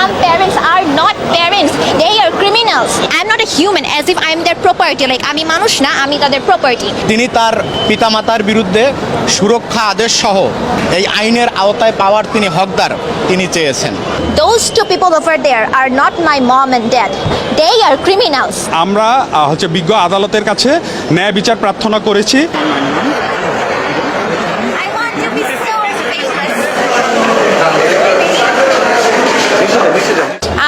Some parents are not parents. They are criminals. I'm not a human as if I'm their property. Like আমি মানুষ না, আমি তাদের property. তিনি তার পিতামাতার বিরুদ্ধে সুরক্ষা আদেশ সহ এই আইনের আওতায় পাওয়ার তিনি হকদার তিনি চেয়েছেন। Those two people over there are not my mom and dad. They are criminals. আমরা বিজ্ঞ আদালতের কাছে ন্যায় বিচার প্রার্থনা করেছি। I want to be so famous.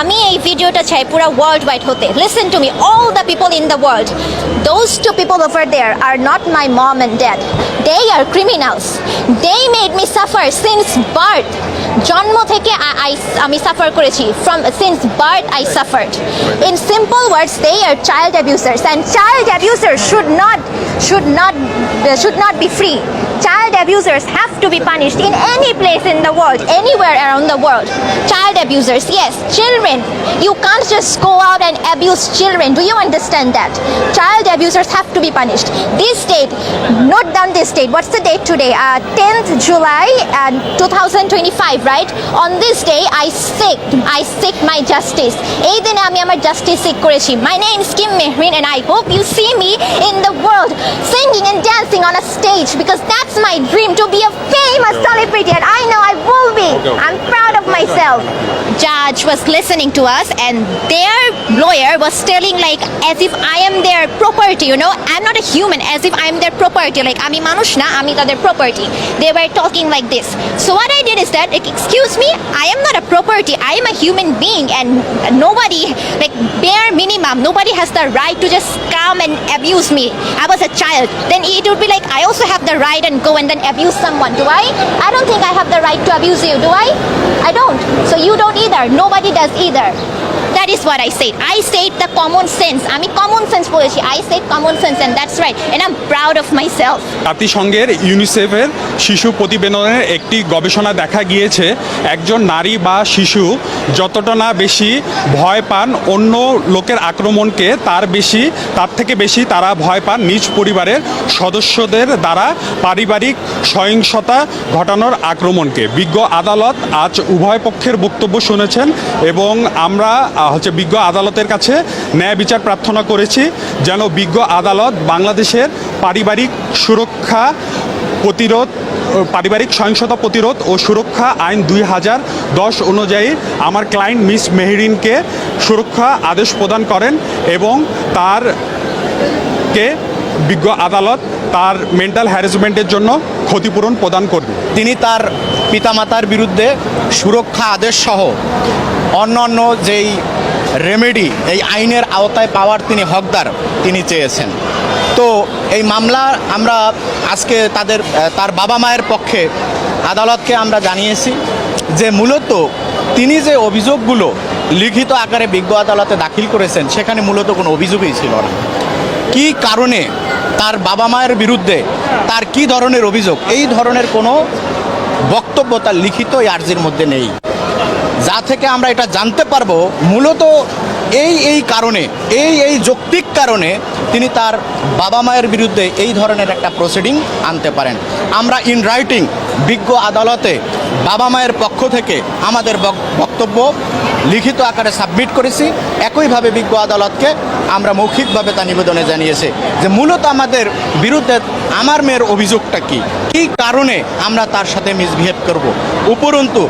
আমি এই ভিডিওটা চাই পুরো ওয়ার্ল্ড ওয়াইড হতে। Listen to me, all the people in the world. Those two people over there are not my mom and dad. They are criminals. They made me suffer since birth. জন্ম থেকে আমি suffer করেছি। From since birth I suffered. In simple words, they are child abusers, and child abusers should not be free. Child abusers have to be punished in any place in the world, anywhere around the world. Child abusers, yes, children. You can't just go out and abuse children. Do you understand that? Child abusers have to be punished. This date, note down this date. What's the date today? 10th July 2025, right? On this day, I seek my justice. এই দিনে আমি আমার justice seek করেছি. My name is Kim Mehrin, and I hope you see me in the world singing and dancing on a stage, because that's my dream, to be a famous celebrity, and I know I will be. I'm proud of myself. Judge was listening to us, and their lawyer was telling like as if I am their property, you know. I'm not a human, as if I'm their property. Like আমি মানুষ না, আমি তাদের property. They were talking like this. So what I did is that, like, excuse me, I am not a property. I am a human being, and nobody, like, bare minimum, nobody has the right to just come and abuse me. I was a child. Then it would be like I also have the right and go and then abuse someone. Do I? I don't think I have the right to abuse you. Do I? I don't. So you don't either. Nobody does either. That is what I said. I said the common sense. আমি common sense বলেছি. I said common sense, and that's right. And I'm proud of myself. জাতিসংঘের ইউনিসেফের শিশু প্রতিবেদনের একটি গবেষণা দেখা গিয়েছে, একজন নারী বা শিশু যতটা না বেশি ভয় পান অন্য লোকের আক্রমণকে, তার থেকে বেশি তারা ভয় পান নিজ পরিবারের সদস্যদের দ্বারা পারিবারিক সহিংসতা ঘটানোর আক্রমণকে। বিজ্ঞ আদালত আজ উভয় পক্ষের বক্তব্য শুনেছেন, এবং আমরা বিজ্ঞ আদালতের কাছে ন্যায় বিচার প্রার্থনা করেছি যেন বিজ্ঞ আদালত বাংলাদেশের পারিবারিক সহিংসতা প্রতিরোধ ও সুরক্ষা আইন 2010 অনুযায়ী আমার ক্লায়েন্ট মিস মেহরিনকে সুরক্ষা আদেশ প্রদান করেন, এবং বিজ্ঞ আদালত তার মেন্টাল হ্যারাসমেন্টের জন্য ক্ষতিপূরণ প্রদান করবে। তিনি তার পিতামাতার বিরুদ্ধে সুরক্ষা আদেশ সহ অন্যান্য যেই রেমেডি এই আইনের আওতায় পাওয়ার তিনি হকদার তিনি চেয়েছেন। তো এই মামলা আমরা আজকে তার বাবা মায়ের পক্ষে আদালতকে আমরা জানিয়েছি যে মূলত তিনি যে অভিযোগগুলো লিখিত আকারে বিজ্ঞ আদালতে দাখিল করেছেন সেখানে মূলত কোনো অভিযোগই ছিল না। কী কারণে তার বাবা মায়ের বিরুদ্ধে তার কী ধরনের অভিযোগ, এই ধরনের কোনো বক্তব্য তার লিখিত এই আর্জির মধ্যে নেই, যা থেকে আমরা এটা জানতে পারবো মূলত এই কারণে এই যৌক্তিক কারণে তিনি তার বাবা মায়ের বিরুদ্ধে এই ধরনের একটা প্রসিডিং আনতে পারেন। আমরা ইন রাইটিং বিজ্ঞ আদালতে বাবা মায়ের পক্ষ থেকে আমাদের বক্তব্য লিখিত আকারে সাবমিট করেছি। একইভাবে বিজ্ঞ আদালতকে আমরা মৌখিকভাবে তা নিবেদনে জানিয়েছি যে মূলত আমাদের বিরুদ্ধে আমার মেয়ের অভিযোগটা কী কারণে আমরা তার সাথে মিসবিহেভ করব। উপরন্তু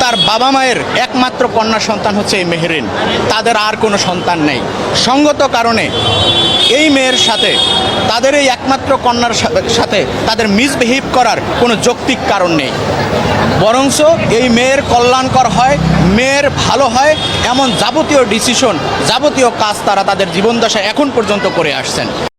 তার বাবা মায়ের একমাত্র কন্যা সন্তান হচ্ছে এই মেহরিন, তাদের আর কোনো সন্তান নেই। সঙ্গত কারণে এই মেয়ের সাথে তাদের এই একমাত্র কন্যার সাথে তাদের মিসবিহেভ করার কোনো যৌক্তিক কারণ নেই, বরঞ্চ এই মেয়ের কল্যাণকর হয়, মেয়ের ভালো হয় এমন যাবতীয় ডিসিশন, যাবতীয় কাজ তারা তাদের জীবনদশায় এখন পর্যন্ত করে আসছেন।